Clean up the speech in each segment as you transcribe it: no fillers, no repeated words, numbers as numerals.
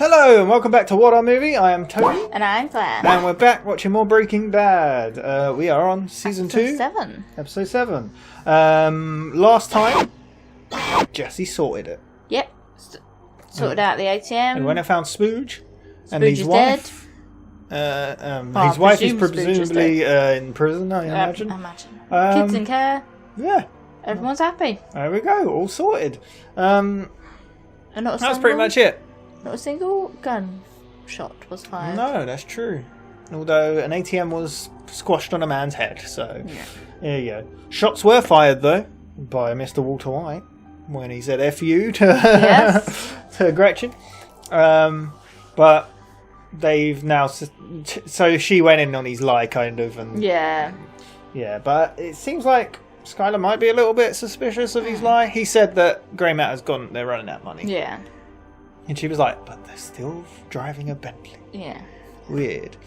Hello and welcome back to WhatAreMovie. I am Tony. And I'm Claire. And we're back watching more Breaking Bad. We are on season 2. Episode 7. Last time, Jesse sorted it. Yep. Sorted out the ATM. And when I found Spooge and Spooge his is wife. His wife is presume Spooge is presumably in prison, I imagine. Kids in care. Yeah. Everyone's happy. There we go. All sorted. And That's pretty much it. Not a single gun shot was fired. No, that's true. Although an ATM was squashed on a man's head, so there you go. Shots were fired though by Mr. Walter White when he said "F you" to to Gretchen. But they've now so she went in on his lie kind of, and yeah. But it seems like Skylar might be a little bit suspicious of his lie. He said that Grey Matter's gone; they're running out of money. Yeah. And she was like, but they're still driving a Bentley. Yeah. Weird.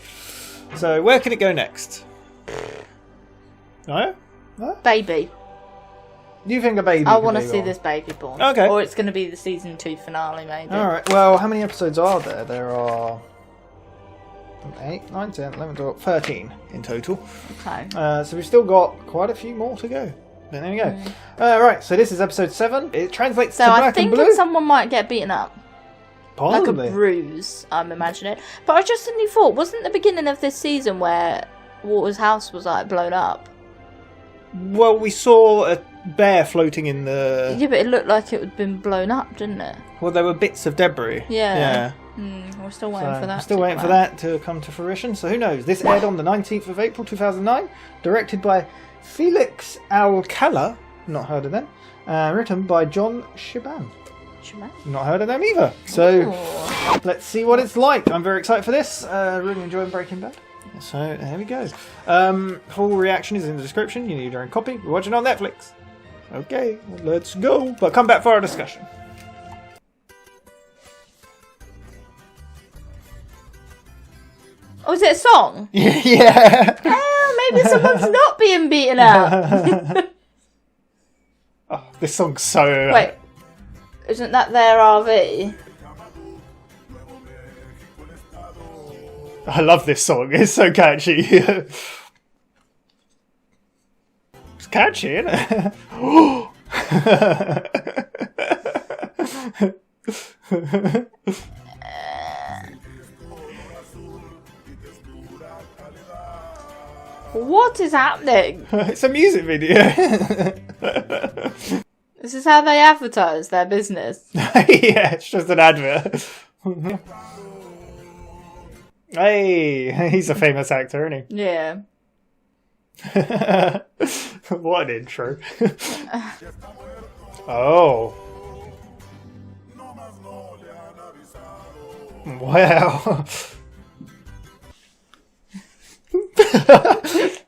So, where can it go next? No? Baby. You think a baby I want to see this baby born. Okay. Or it's going to be the season 2 finale, maybe. Alright, well, how many episodes are there? There are 8, 9, 10, 11, 12, 13 in total. Okay. So we've still got quite a few more to go. But there we go. Right, so this is episode 7. It translates to black and blue. So I think someone might get beaten up. Possibly. Like a bruise, I'm imagining. But I just suddenly thought, wasn't the beginning of this season where Walter's house was like blown up? Well, we saw a bear floating in the... Yeah, but it looked like it had been blown up, didn't it? Well, there were bits of debris. Yeah. We're still waiting for that. We're still waiting for that to come to fruition, so who knows? This aired on the 19th of April 2009, directed by Felix Alcala, not heard of them, written by John Shiban. Not heard of them either. So let's see what it's like. I'm very excited for this. Really enjoying Breaking Bad. So there we go. Full reaction is in the description. You need your own copy. We're watching on Netflix. Okay, let's go. But come back for our discussion. Oh, is it a song? Yeah. Oh, maybe someone's not being beaten up. Oh, this song's so... Wait. Isn't that their RV? I love this song. It's so catchy. It's catchy, isn't it? What is happening? It's a music video. This is how they advertise their business. Yeah, it's just an advert. Hey, he's a famous actor, isn't he? Yeah. What an intro. Oh. Wow.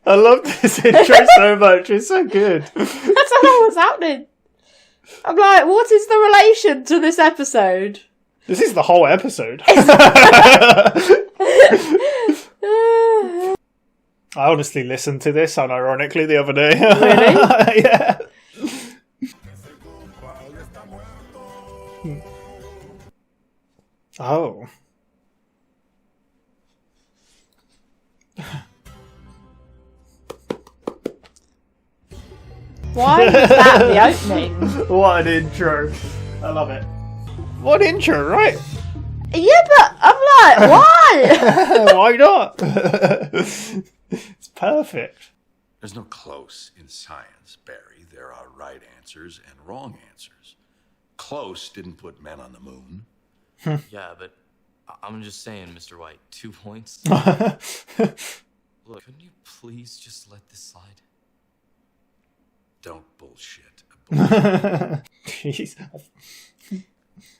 I love this intro so much. It's so good. That's not what's happening. I'm like, what is the relation to this episode? This is the whole episode. I honestly listened to this unironically the other day. Really? Yeah. Oh. Why is that the opening? What an intro. I love it. What intro, right? Yeah, but I'm like, why? Why not? It's perfect. There's no close in science, Barry. There are right answers and wrong answers. Close didn't put men on the moon. Yeah, but I'm just saying, Mr. White, 2 points? Look, couldn't you please just let this slide? Don't bullshit. Jeez.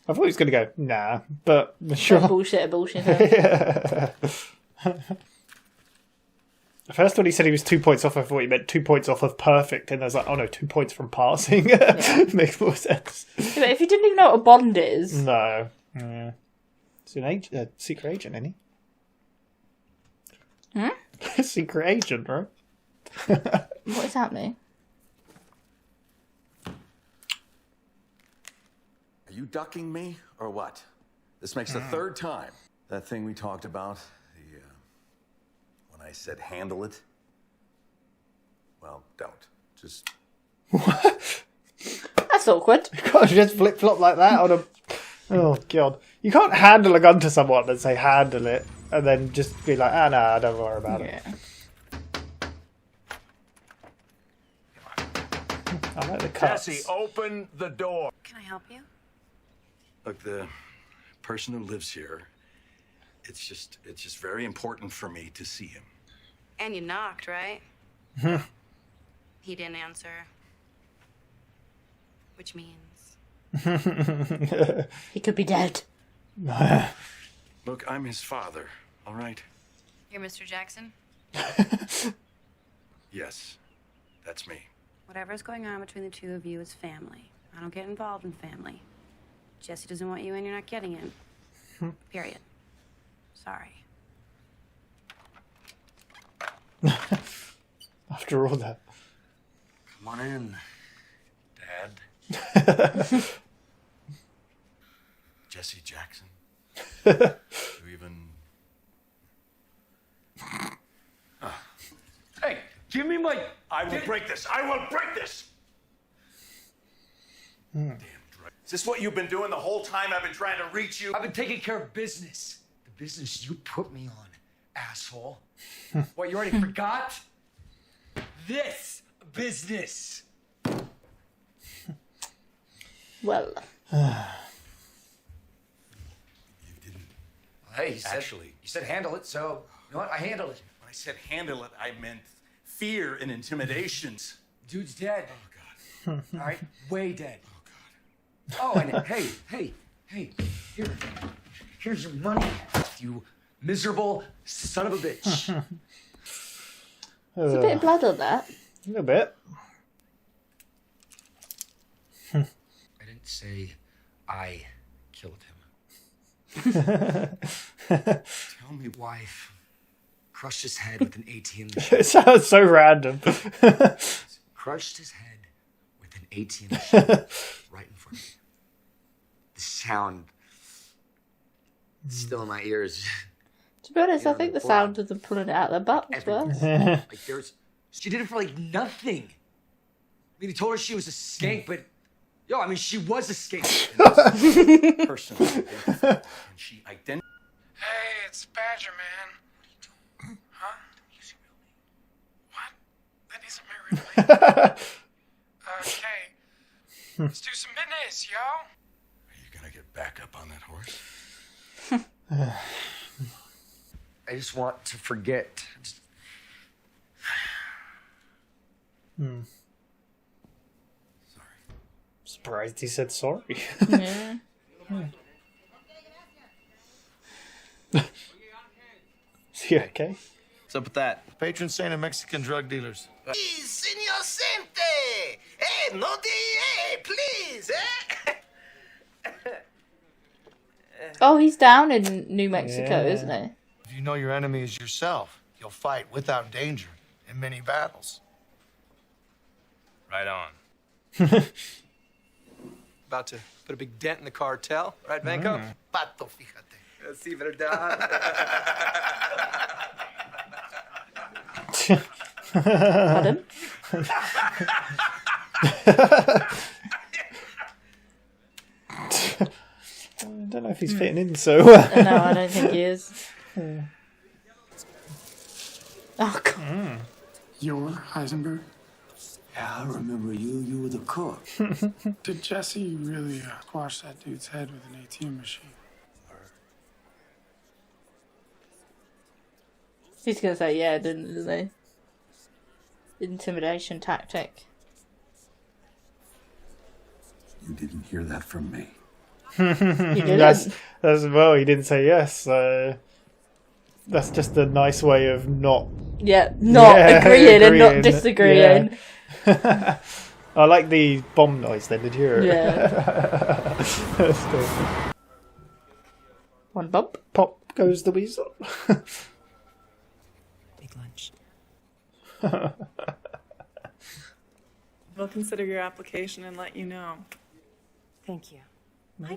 I thought he was going to go, nah, but sure. Bullshit. Yeah. First when he said he was 2 points off, I thought he meant 2 points off of perfect, and I was like, oh no, 2 points from passing. Makes more sense. Yeah, but if you didn't even know what a bond is... No. Yeah. He's an secret agent, isn't he? Secret agent, right? What is happening? Are you ducking me or what? This makes the third time. That thing we talked about, when I said handle it. Well, don't. Just... What? That's awkward. You can't just flip-flop like that on a... Oh, God. You can't handle a gun to someone and say handle it, and then just be like, ah, nah, don't worry about it. I like the cuts. Jesse, open the door. Can I help you? Look, the person who lives here, it's just very important for me to see him. And you knocked, right? He didn't answer. Which means... He could be dead. Look, I'm his father, all right? You're Mr. Jackson? Yes, that's me. Whatever's going on between the two of you is family. I don't get involved in family. Jesse doesn't want you in, you're not getting in. Period. Sorry. After all that. Come on in, Dad. Jesse Jackson. You even... Hey, give me my... I will break this. I will break this. Damn drug. Is this what you've been doing the whole time I've been trying to reach you? I've been taking care of business. The business you put me on, asshole. What, you already forgot? This business. Well. You didn't. Hey, you said handle it, so you know what? I handled it. When I said handle it, I meant fear and intimidations. Dude's dead. Oh, God. All right? Way dead. Oh, God. Oh, and hey, here's your money, you miserable son of a bitch. There's a bit of blood on that. A little bit. I didn't say I killed him. Tell me, wife crushed his head with an ATM machine. It sounds so random. Crushed his head with an ATM machine right in front of me. The sound still in my ears. To be honest, I think the sound of them pulling it out their butt was worse. Like she did it for like nothing. I mean, he told her she was a skank, but she was a skank. Person. And she identified. Hey, it's Badger Man. Huh? What? That isn't my real name. Okay. Let's do some business, yo. Are you gonna get back up on that horse? I just want to forget. Sorry. Surprised he said sorry. Yeah. Is he okay? What's up with that? Patron saint of Mexican drug dealers. Señor Sente! Hey, no hey, please, eh? Oh, he's down in New Mexico, isn't he? If you know your enemy is yourself, you'll fight without danger in many battles. Right on. About to put a big dent in the cartel, right, Vanko? Pato, fíjate. Sí, verdad. Pardon? I don't know if he's fitting in so No, I don't think he is. Oh, God. You're Heisenberg? Yeah, I remember you. You were the cook. Did Jesse really squash that dude's head with an ATM machine? He's going to say yeah, isn't he? Intimidation tactic. You didn't hear that from me. He didn't. that's well, he didn't say yes, so that's just a nice way of not agreeing and not disagreeing. Yeah. I like the bomb noise then, did you hear it? Yeah. That's cool. One bump. Pop goes the weasel. Big lunch. We'll consider your application and let you know. Thank you.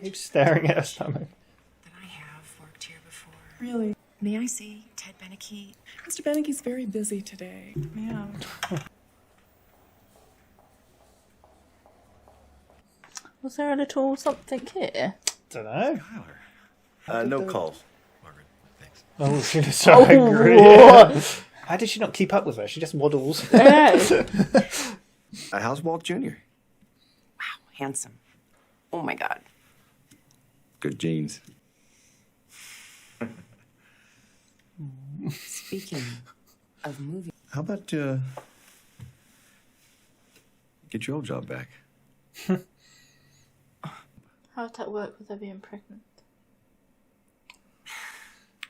Keep staring at her stomach. Did really. May I see Ted Beneke? Mr. Beneke's very busy today. Yeah. Was there a little something here? Don't know. No calls. Margaret, thanks. Oh, she's so angry. How did she not keep up with her? She just waddles. How's Walt Jr.? Wow, handsome. Oh my God. Good genes. Speaking of movies. How about, get your old job back? How would that work with her being pregnant?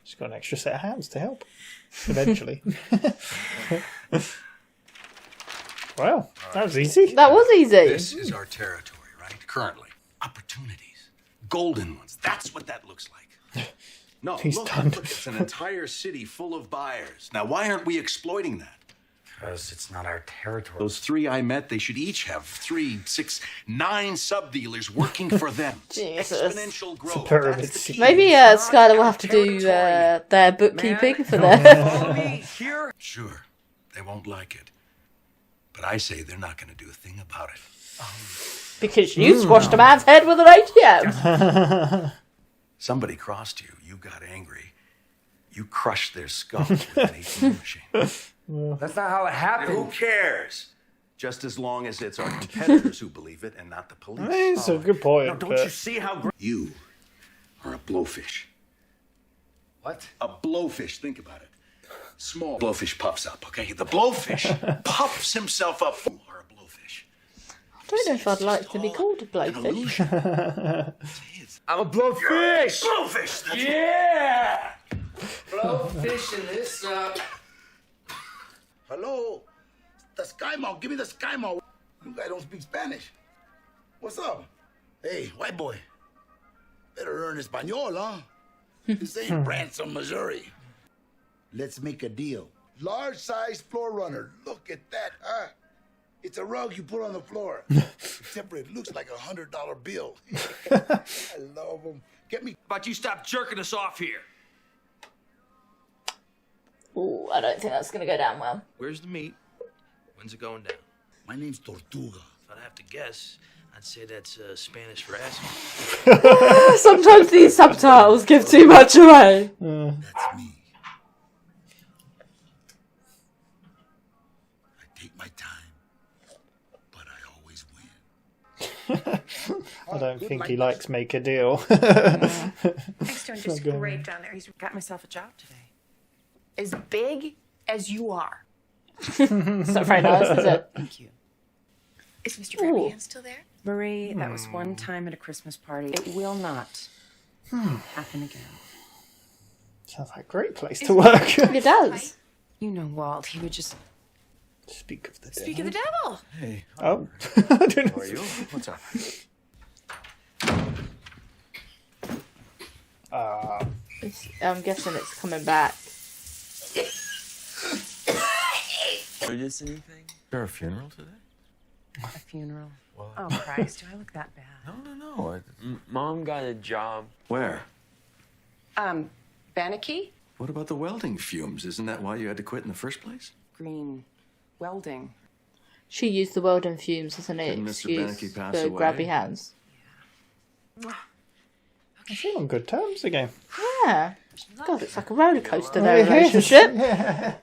She's got an extra set of hands to help. Eventually. Well, that was easy. That was easy. This is our territory, right? Currently. Opportunities. Golden ones. That's what that looks like. No, He's look, done. it's an entire city full of buyers. Now, why aren't we exploiting that? Because it's not our territory. Those 3 I met, they should each have 3, 6, 9 sub-dealers working for them. Jesus. Exponential growth. pyramid That's the key. Maybe Skylar will have to do their bookkeeping for them. Here? Sure, they won't like it. But I say they're not going to do a thing about it. Because you squashed a man's head with an ATM. Somebody crossed you. You got angry. You crushed their skull with an ATM machine. That's not how it happened. Who cares? Just as long as it's our competitors who believe it and not the police. It's a good point. Now, don't you see how great... You are a blowfish. What? A blowfish. Think about it. Small blowfish puffs up, okay? The blowfish puffs himself up. You are a blowfish. I don't know if I'd like to be called a blowfish. I'm a blowfish! Blowfish! That's Yeah! Blowfishing this up. Hello? The Sky Mall. Give me the Sky Mall. You guys don't speak Spanish. What's up? Hey, white boy. Better learn Espanol, huh? This ain't Branson, Missouri. Let's make a deal. Large size floor runner. Look at that, huh? It's a rug you put on the floor. Except for it looks like a $100 bill. I love them. Get me. How about you stop jerking us off here? Ooh, I don't think that's going to go down well. Where's the meat? When's it going down? My name's Tortuga. If I'd have to guess, I'd say that's Spanish for asshole. Sometimes these subtitles give too much away. That's me. I take my time, but I always win. I don't think he likes make a deal. Thanks, doing just great down there. He's Got myself a job today. As big as you are. It's not very nice, is it? Thank you. Is Mr. Gravian still there? Marie, that was one time at a Christmas party. It will not happen again. Sounds like a great place to work. It does. You know, Walt, he would just... Speak of the devil. Speak of the devil. Hey. Oh. I didn't How are you? What's up? I'm guessing it's coming back. Notice anything? Is there a funeral today? A funeral. Oh, Christ, do I look that bad? No. Mom got a job. Where? Beneke? What about the welding fumes? Isn't that why you had to quit in the first place? Green. Welding. She used the welding fumes as an Didn't Mr. excuse Beneke pass for away? grabby hands. I feel on good terms again. Yeah. God, it's like a roller coaster, their relationship. Yeah.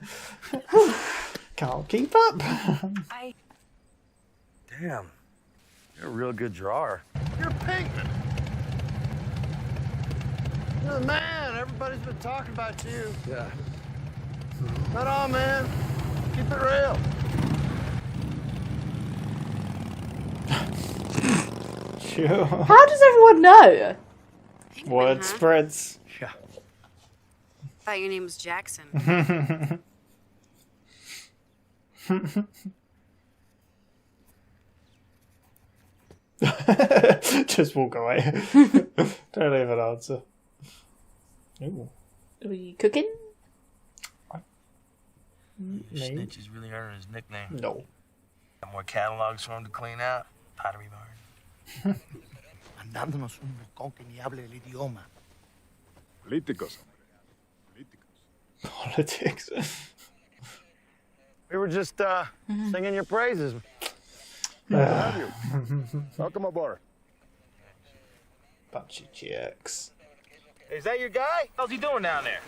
Can't keep up. Damn. You're a real good drawer. You're Pinkman. You're the man. Everybody's been talking about you. Yeah. Right on, man. Keep it real. Sure. How does everyone know? Word spreads. Yeah. Thought your name was Jackson. Just walk away. Don't even answer. Ooh. Are we cooking? Snitch is really earning his nickname. No. Got more catalogs for him to clean out? Pottery barn. Mandándonos un bocón que ni hable el idioma. Políticos, hombre. Politics. We were just singing your praises. Good to have you. Welcome aboard. Bunch of jerks. Is that your guy? How's he doing down there?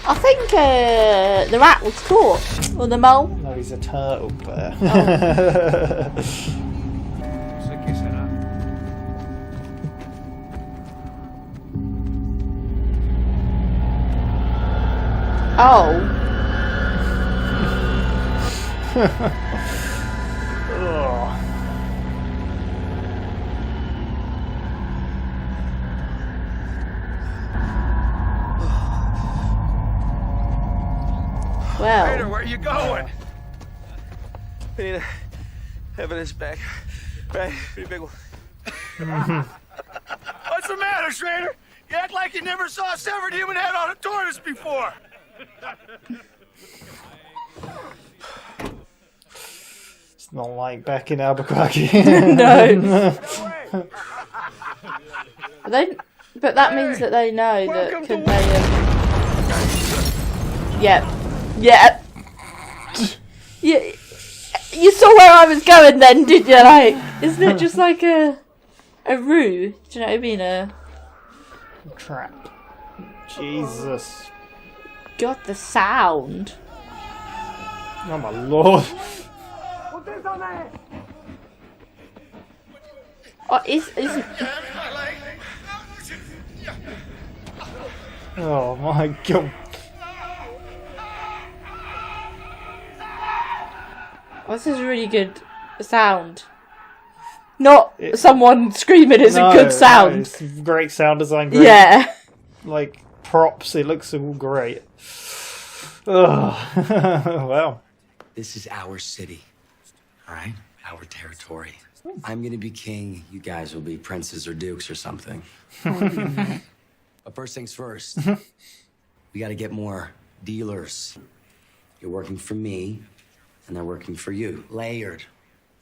I think the rat was caught. Or the mole. No, he's a turtle there. Oh. Well. Raider, where are you going? We need evidence back. Right, pretty big one. What's the matter, Schrader? You act like you never saw a severed human head on a tortoise before. It's not like back in Albuquerque. No. But that means that they know that could they Yep. Yep. Yeah. You saw where I was going then, did you? Like, isn't it just like a ruse? Do you know what I mean? A trap. Jesus. God, the sound. Oh my lord. Oh, isn't. Oh my god. This is really good sound. Not someone screaming, it's a good sound. No, it's great sound design. Great, yeah. Like props, it looks all great. Well. This is our city. Alright? Our territory. I'm gonna be king, you guys will be princes or dukes or something. But first things first. We gotta get more dealers. You're working for me. And they're working for you. Layered.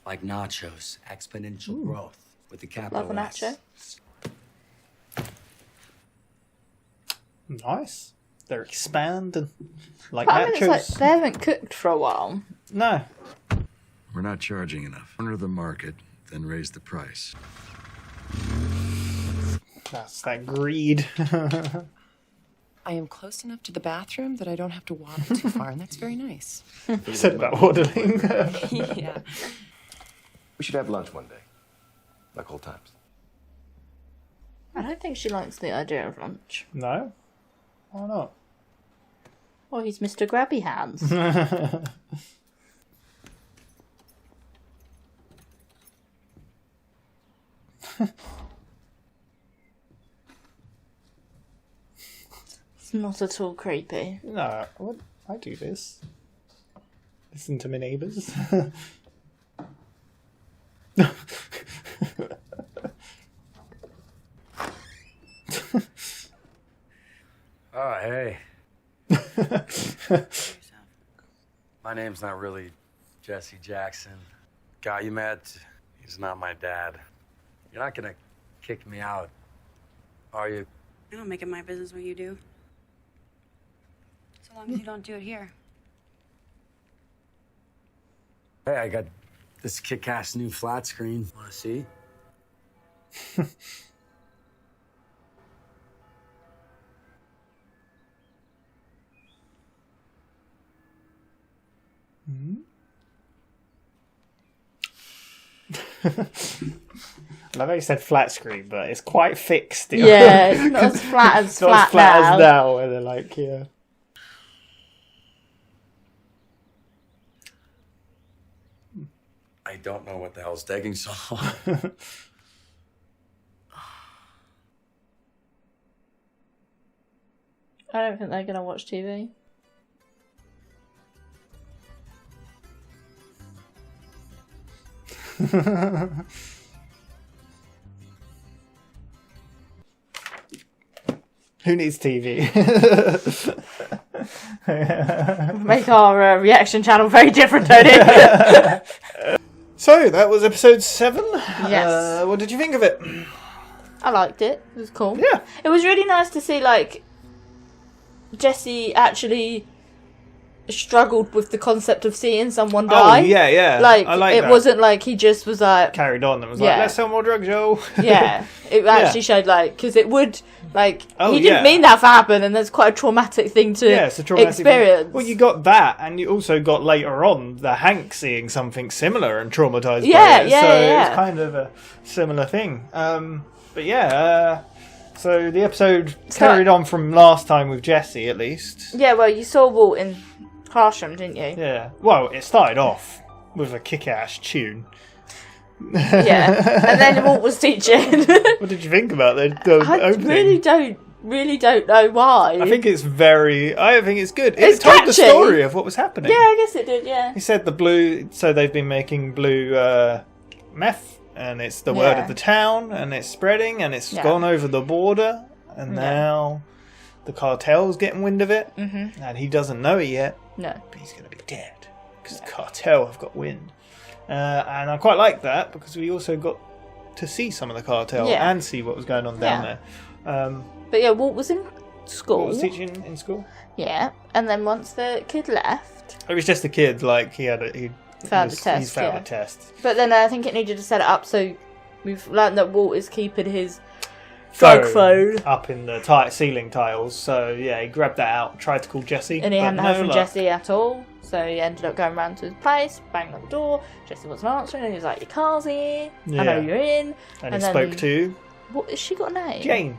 Like nachos. Exponential growth. With the capital Love a nacho. S. Nice. They're expanding. Like But I mean, nachos. it's like they haven't cooked for a while. No. We're not charging enough. Under the market, then raise the price. That's that greed. I am close enough to the bathroom that I don't have to waddle too far, and that's very nice. Said about waddling. Yeah. We should have lunch one day. Like old times. I don't think she likes the idea of lunch. No? Why not? Well, he's Mr. Grabby Hands. It's not at all creepy. No, what? I do this. Listen to my neighbours. Oh, hey. My name's not really Jesse Jackson. Guy you met, he's not my dad. You're not gonna kick me out, are you? I don't make it my business what you do. So long as you don't do it here. Hey, I got this kick-ass new flat screen. Wanna see? I love how you said flat screen, but it's quite fixed still. Yeah, it's not as flat as not flat as flat now. as now, where they're like, yeah. I don't know what the hell's taking so long. I don't think they're going to watch TV. Who needs TV? Make our reaction channel very different, don't it? So, that was episode 7. Yes. What did you think of it? I liked it. It was cool. Yeah. It was really nice to see, like, Jesse actually struggled with the concept of seeing someone die. Oh, yeah. Like, I like it that. wasn't like he just was like... Carried on and was like, let's sell more drugs, yo. Yeah. It actually showed, like, because it would, like, Oh, he didn't mean that to happen, and that's quite a traumatic thing to it's a traumatic experience. thing. Well, you got that, and you also got later on the Hank seeing something similar and traumatized by it. So it's kind of a similar thing. But yeah, so the episode carried on from last time with Jesse, at least. Yeah, well, you saw Walt in classroom, didn't you? Yeah. Well, it started off with a kick-ass tune. Yeah, and then Walt was teaching. What did you think about the opening? really don't know why. I think it's good. It's It told catchy. the story of what was happening. Yeah, I guess it did, yeah. He said so they've been making blue meth, and it's the word of the town, and it's spreading, and it's gone over the border, and now the cartel's getting wind of it, and he doesn't know it yet. No. But he's going to be dead, because the cartel have got wind. And I quite like that, because we also got to see some of the cartel and see what was going on down there. But yeah, Walt was in school. Walt was teaching in school? Yeah, and then once the kid left... It was just a kid, like, he found a test, He's found a test. But then I think it needed to set it up, so we've learned that Walt is keeping his drug phone up in the ceiling tiles. So yeah, he grabbed that out, tried to call Jesse, and he hadn't heard from luck. Jesse at all. So he ended up going round to his place, banged on the door. Jesse wasn't answering, and he was like, "Your car's here. I know you're in." And he spoke to... What has she got a name? Jane.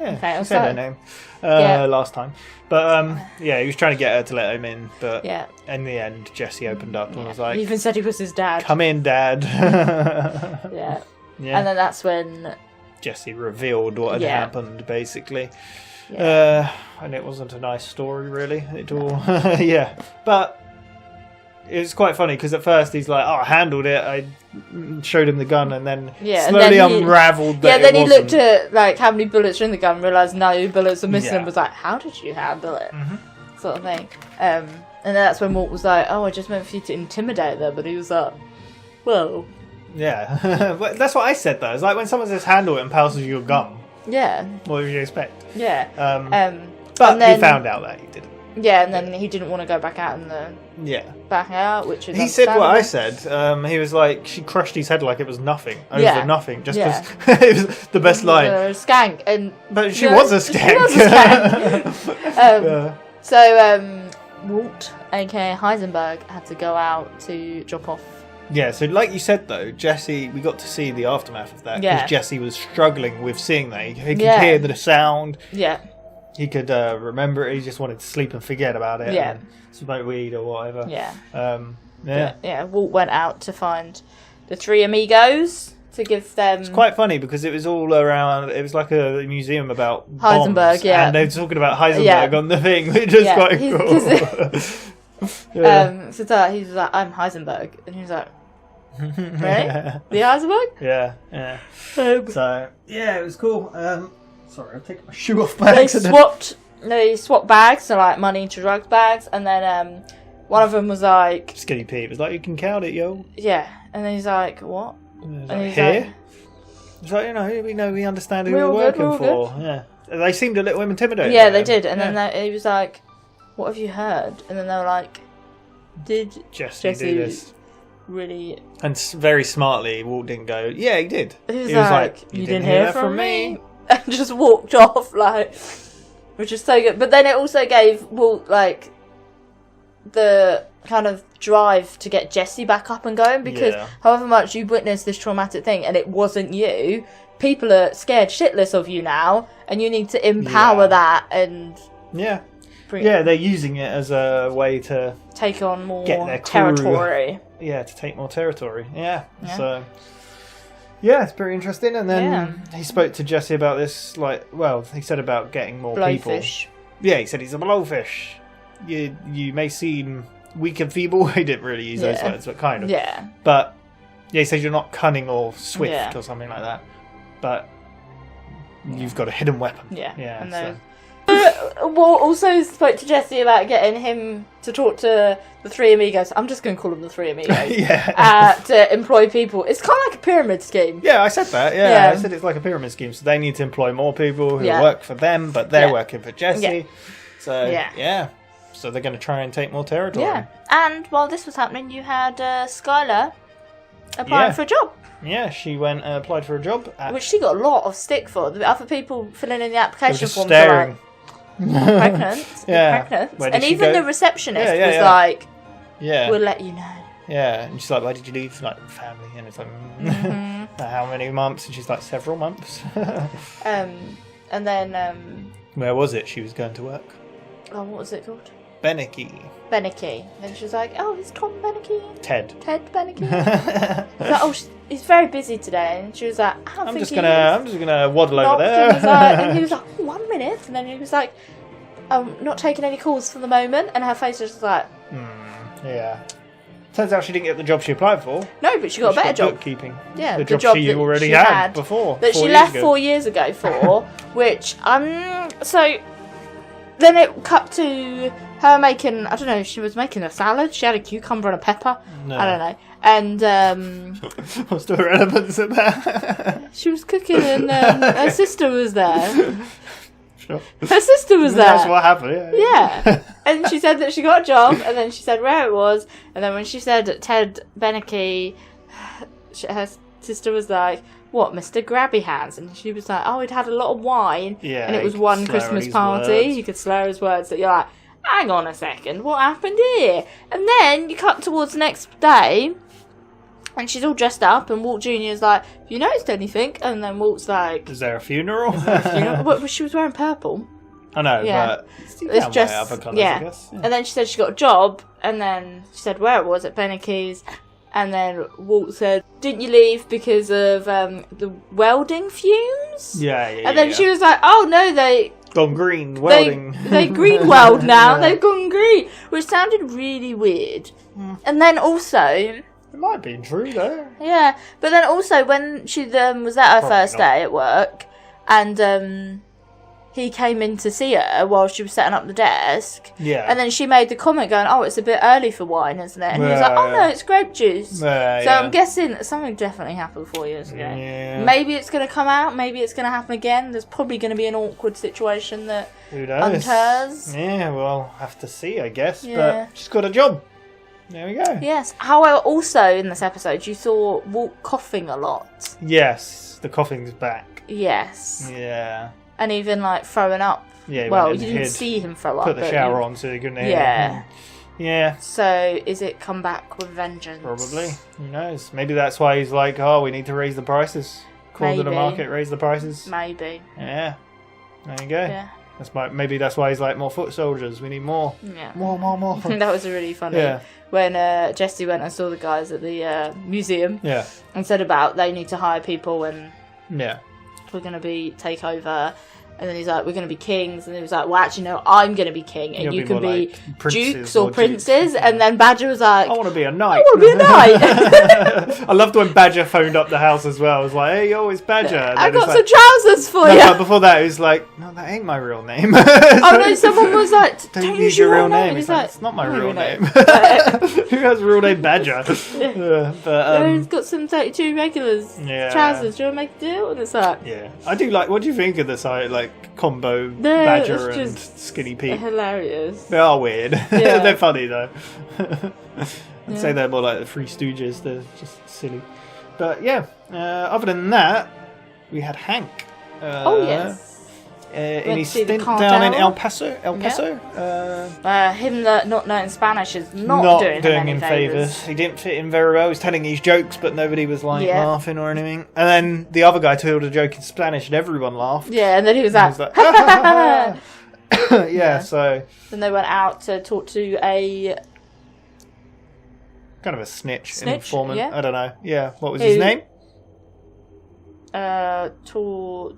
Yeah, okay, she said her name last time. But he was trying to get her to let him in. But in the end, Jesse opened up and was like... He even said he was his dad. Come in, Dad. Yeah. And then that's when... Jesse revealed what had happened, basically. Yeah. And it wasn't a nice story, really. It all... But... It was quite funny because at first he's like, I handled it. I showed him the gun and then slowly unravelled that then he looked at like how many bullets are in the gun, realised no bullets are missing, and was like, how did you handle it? Sort of thing. And then that's when Walt was like, I just meant for you to intimidate them. But he was like, well... Yeah. That's what I said, though. It's like when someone says handle it and passes you a gun. Yeah. What would you expect? Yeah. But he found out that he didn't. Yeah, and then he didn't want to go back out in the... Yeah. Back out, which is He said what I said. He was like, she crushed his head like it was nothing. Over nothing. Just because it was the best line. Skank. But she was a skank. So, Walt, a.k.a. Heisenberg, had to go out to drop off. Yeah, so like you said, though, Jesse, we got to see the aftermath of that. Because Jesse was struggling with seeing that. He could hear the sound. Yeah. He could remember it. He just wanted to sleep and forget about it. Yeah. And smoke weed or whatever. Yeah. Yeah. Walt went out to find the three amigos to give them... It's quite funny because it was all around... It was like a museum about Heisenberg, bombs, and they were talking about Heisenberg on the thing, which is quite cool. So he was like, I'm Heisenberg. And he was like, right? The Heisenberg? Yeah. So, yeah, it was cool. Sorry, I'll take my shoe off by accident. They swapped bags, so like money to drugs bags, and then one of them was like... Skinny Pete was like, you can count it, yo. Yeah, and then he's like, what? And like, he's here? It's like, we understand who we're working for. Yeah. They seemed a little intimidated. Yeah, they did, and then he was like, what have you heard? And then they were like, did Jesse do this? Really... And very smartly, Walt didn't go, yeah, he did. He was like, you didn't hear from me? And just walked off, like... Which is so good. But then it also gave Walt, like, the kind of drive to get Jesse back up and going. Because however much you witnessed this traumatic thing and it wasn't you, people are scared shitless of you now. And you need to empower that and... Yeah. They're using it as a way to... Take on more get their territory. Yeah, to take more territory. Yeah. So... Yeah, it's pretty interesting. And then he spoke to Jesse about this, he said about getting more blowfish. People. Yeah, he said he's a blowfish. You may seem weak and feeble. He didn't really use those words, but kind of. Yeah. But, he said you're not cunning or swift or something like that. But, you've got a hidden weapon. Yeah. Yeah. And So. Walt also spoke to Jesse about getting him to talk to the three amigos. I'm just going to call them the three amigos. To employ people. It's kind of like a pyramid scheme. Yeah, I said that. Yeah, I said it's like a pyramid scheme. So they need to employ more people who work for them, but they're working for Jesse. Yeah. So yeah. So they're going to try and take more territory. Yeah. And while this was happening, you had Skylar applying for a job. Yeah, she went and applied for a job. Which she got a lot of stick for. The other people filling in the application just forms staring. were like, pregnant. Pregnant. Where did And she even go? the receptionist was yeah. like, Yeah. we'll let you know. Yeah, and she's like, why did you leave? Like, family. And it's like, how many months? And she's like, several months. And then, Where was it? She was going to work. oh, what was it called? Beneke. Beneke. And she was like, oh, is Tom Beneke? Ted. Ted Beneke? Like, oh, he's very busy today. And she was like, I don't I'm think just he gonna is. waddle Knocked over there. and was like, and he was like, oh, 1 minute. And then he was like, I'm not taking any calls for the moment. And her face was just like, Yeah. Turns out she didn't get the job she applied for. no, but she got a better job. Bookkeeping. Yeah, the the job she that already she had before. that 4 she years left ago. 4 years ago for, which so then it cut to her making, I don't know, she was making a salad. She had a cucumber and a pepper. No. I don't know. And what's the relevance of that? she was cooking, and her sister was there. Sure. Her sister was there. That's what happened. Yeah. And she said that she got a job, and then she said where it was, and then when she said Ted Beneke, her sister was like, what, Mr. Grabby Hands? And she was like, oh, he'd had a lot of wine, Yeah, and it was he one could slur Christmas his party. words. You could slur his words that you're like, hang on a second, what happened here? And then you cut towards the next day, and she's all dressed up, and Walt Jr. is like, have you noticed anything? And then Walt's like, Is there a funeral? Well, she was wearing purple. I know, Yeah. but It's it's just other colours, I guess. And then she said she got a job, and then she said where it was at Beneke's, and then Walt said, "Didn't you leave because of the welding fumes?" Yeah. And then she was like, "Oh no, they gone green welding. they green weld now. Yeah. They've gone green," which sounded really weird. And then also, It might be true though. yeah, but then also when she was at her Probably first not. day at work, and he came in to see her while she was setting up the desk. Yeah. And then she made the comment going, "Oh, it's a bit early for wine, isn't it?" And he was like, "Oh no, it's grape juice." So I'm guessing something definitely happened 4 years ago. Yeah. Maybe it's going to come out. Maybe it's going to happen again. There's probably going to be an awkward situation that Who knows? unters. Yeah, we'll have to see, I guess. Yeah. But she's got a job. There we go. Yes. However, also in this episode, you saw Walt coughing a lot. Yes, the coughing's back. Yes. Yeah. And even like throwing up. Yeah. he Well, went you and didn't hid, see him throw up. Put the but shower you- on so you couldn't hear. Yeah. Yeah. So is it come back with vengeance? Probably. Who knows? Maybe that's why he's like, oh, we need to raise the prices. Call to the Maybe. market, raise the prices. Maybe. Yeah. There you go. Yeah. Maybe that's why he's like, more foot soldiers. We need more. Yeah. More. That was really funny. Yeah. When Jesse went and saw the guys at the museum. Yeah. And said about they need to hire people and Yeah. we're going to take over. And then he's like, we're going to be kings. And he was like, well, actually, no, I'm going to be king. And You'll you be can more be like princes dukes or or princes. And then Badger was like, I want to be a knight. I want to be a knight. I loved when Badger phoned up the house as well. I was like, hey, yo, it's Badger. And I've then got it's some like, trousers for no, you. but before that, he was like, no, that ain't my real name. Oh no, someone was like, Don't use your real name. He's It's like, like, it's not my "No, real your name. name." Who has a real name Badger? He's got some 32 regulars Yeah. trousers. Do you want to make a deal? And it's like, Yeah, I do like. What do you think of the side, like combo No, Badger it's and just Skinny Pete? hilarious. They are weird. Yeah. They're funny though. I'd Yeah. say they're more like the Three Stooges. They're just silly. But yeah, other than that, we had Hank. Oh yes. In Went his to the stint down in cartel. El Paso. Him not knowing Spanish is not, Not doing him any favours. He didn't fit in very well. He was telling his jokes, but nobody was like Yeah. laughing or anything. And then the other guy told a joke in Spanish, and everyone laughed. Yeah, and then he was And like, he was like, yeah, so Then they went out to talk to a kind of a snitch, an Snitch, informant. yeah. I don't know. Yeah, what was his Who- name? yeah, turtle.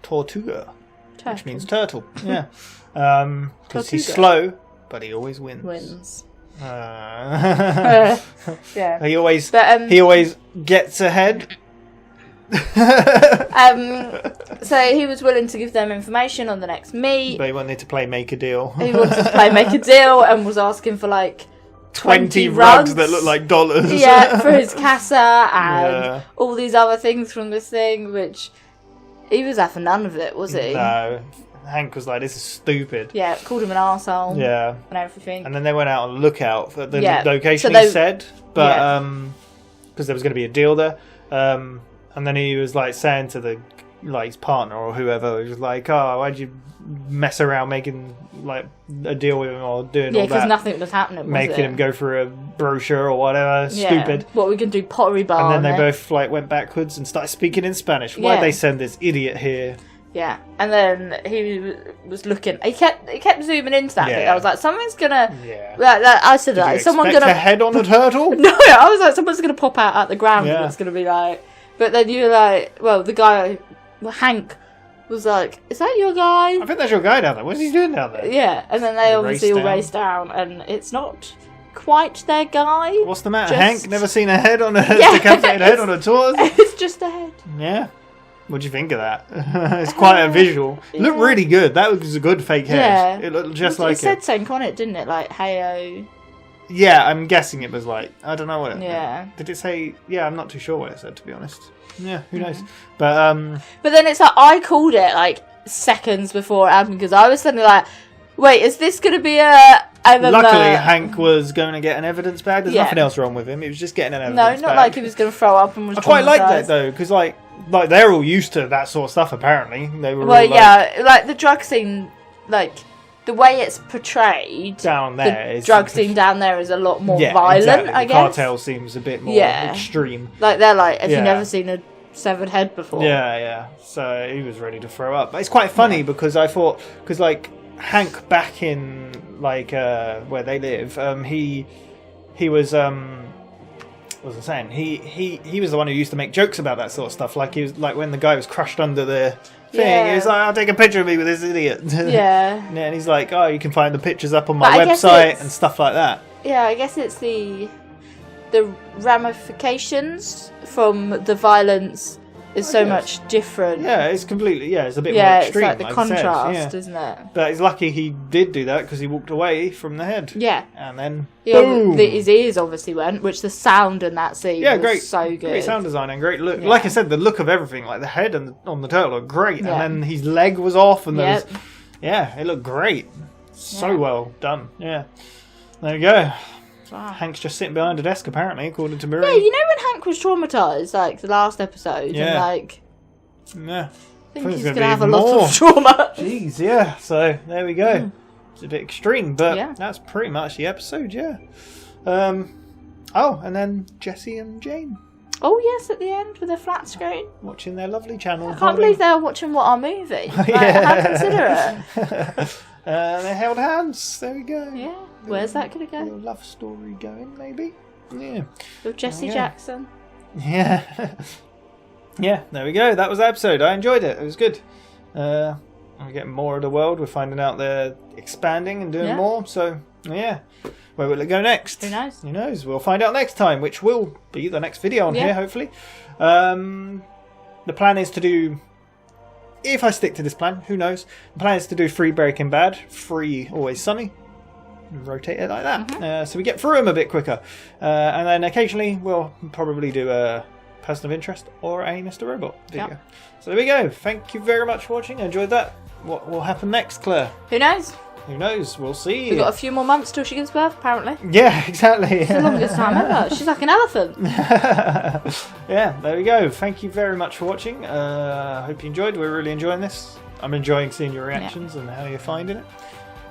Tortuga, which Turtle. means turtle. Yeah, because he's Tortuga. slow, but he always wins. Wins. Yeah. Yeah. He always But, he always gets ahead, So he was willing to give them information on the next meet. They wanted to play Make a Deal. He wanted to play Make a Deal and was asking for like 20 rugs that look like dollars. Yeah, for his casa and all these other things from this thing, which he was having none of it, was he? No. Hank was like, this is stupid. Yeah, called him an arsehole. Yeah. And everything. And then they went out on lookout for the location so he said, but because there was going to be a deal there. And then he was like saying to the his partner or whoever, he was like, "Oh, why'd you mess around making like a deal with him or doing all that?" Yeah, because nothing was happening. Making him go for a brochure or whatever. Yeah. Stupid. What we can do, pottery bar. And then they both went backwards and started speaking in Spanish. Why'd they send this idiot here? Yeah, and then he was looking. He kept zooming into that bit. I was like, someone's gonna. Yeah. Like, I said that. Is someone gonna head on a turtle? No, I was like, someone's gonna pop out at the ground. And it's gonna be like. But then you're like, well, the guy, Hank, was like, "Is that your guy?" I think that's your guy down there. What's he doing down there? Yeah, and then they obviously all race down, and it's not quite their guy. What's the matter, Hank? Never seen a head on a decapitated head on a tour? It's just a head. Yeah. What do you think of that? It's quite a visual. It looked really good. That was a good fake head. It looked just like it. It said something on it, didn't it? Like, "Heyo." Yeah, I'm guessing it was like, I don't know what it did it say? Yeah, I'm not too sure what it said, to be honest. Yeah, who knows? But then it's like, I called it like seconds before it happened because I was suddenly like, wait, is this going to be a... Luckily, Hank was going to get an evidence bag. There's nothing else wrong with him. He was just getting an evidence bag. No, not like he was going to throw up and was I quite like that, though, because like they're all used to that sort of stuff, apparently. They were like the drug scene, like... The way it's portrayed down there, the drug scene down there is a lot more violent. Exactly. I the guess cartel seems a bit more extreme. Like they're like, have you never seen a severed head before? Yeah. So he was ready to throw up. But it's quite funny because I thought, because like Hank back in like where they live, he was what was I saying? He was the one who used to make jokes about that sort of stuff. Like he was like when the guy was crushed under the thing. He was like, "I'll take a picture of me with this idiot." Yeah. And he's like, "Oh, you can find the pictures up on my website and stuff like that." Yeah, I guess it's the ramifications from the violence is so much different. Yeah, it's completely. Yeah, it's a bit more extreme. It's like the contrast, isn't it? But he's lucky he did do that because he walked away from the head. Yeah. And then boom! His ears obviously went, which the sound in that scene was so good. Great sound design and great look. Yeah. Like I said, the look of everything, like the head and on the turtle, are great. Yeah. And then his leg was off, and there was, it looked great. So well done. Yeah. There you go. Wow. Hank's just sitting behind a desk, apparently, according to Marie. Yeah, you know when Hank was traumatised, like the last episode, and like... Yeah. I think he's going to have a lot of trauma. Jeez, yeah. So, there we go. It's a bit extreme, but that's pretty much the episode, yeah. And then Jesse and Jane. Oh, yes, at the end with their flat screen. Watching their lovely channel. I can't believe they're watching WhatAreMovie. How considerate. They held hands. There we go. Yeah. Where's that going to go? A love story going, maybe. Yeah. With Jesse Jackson. Yeah. Yeah, there we go. That was the episode. I enjoyed it. It was good. We're getting more of the world. We're finding out they're expanding and doing more. So, yeah. Where will it go next? Who knows? Who knows? We'll find out next time, which will be the next video on here, hopefully. The plan is to do... If I stick to this plan, who knows? The plan is to do 3 Breaking Bad, 3 Always Sunny. Rotate it like that. So we get through them a bit quicker. And then occasionally we'll probably do a Person of Interest or a Mr. Robot video. So there we go. Thank you very much for watching. I enjoyed that. What will happen next, Claire? Who knows? Who knows? We'll see. We've got a few more months till she gives birth, apparently. Yeah, exactly. It's the longest time ever. She's like an elephant. Yeah, there we go. Thank you very much for watching. I hope you enjoyed. We're really enjoying this. I'm enjoying seeing your reactions and how you're finding it.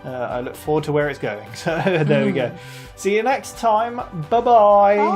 I look forward to where it's going. So there we go. See you next time. Bye-bye.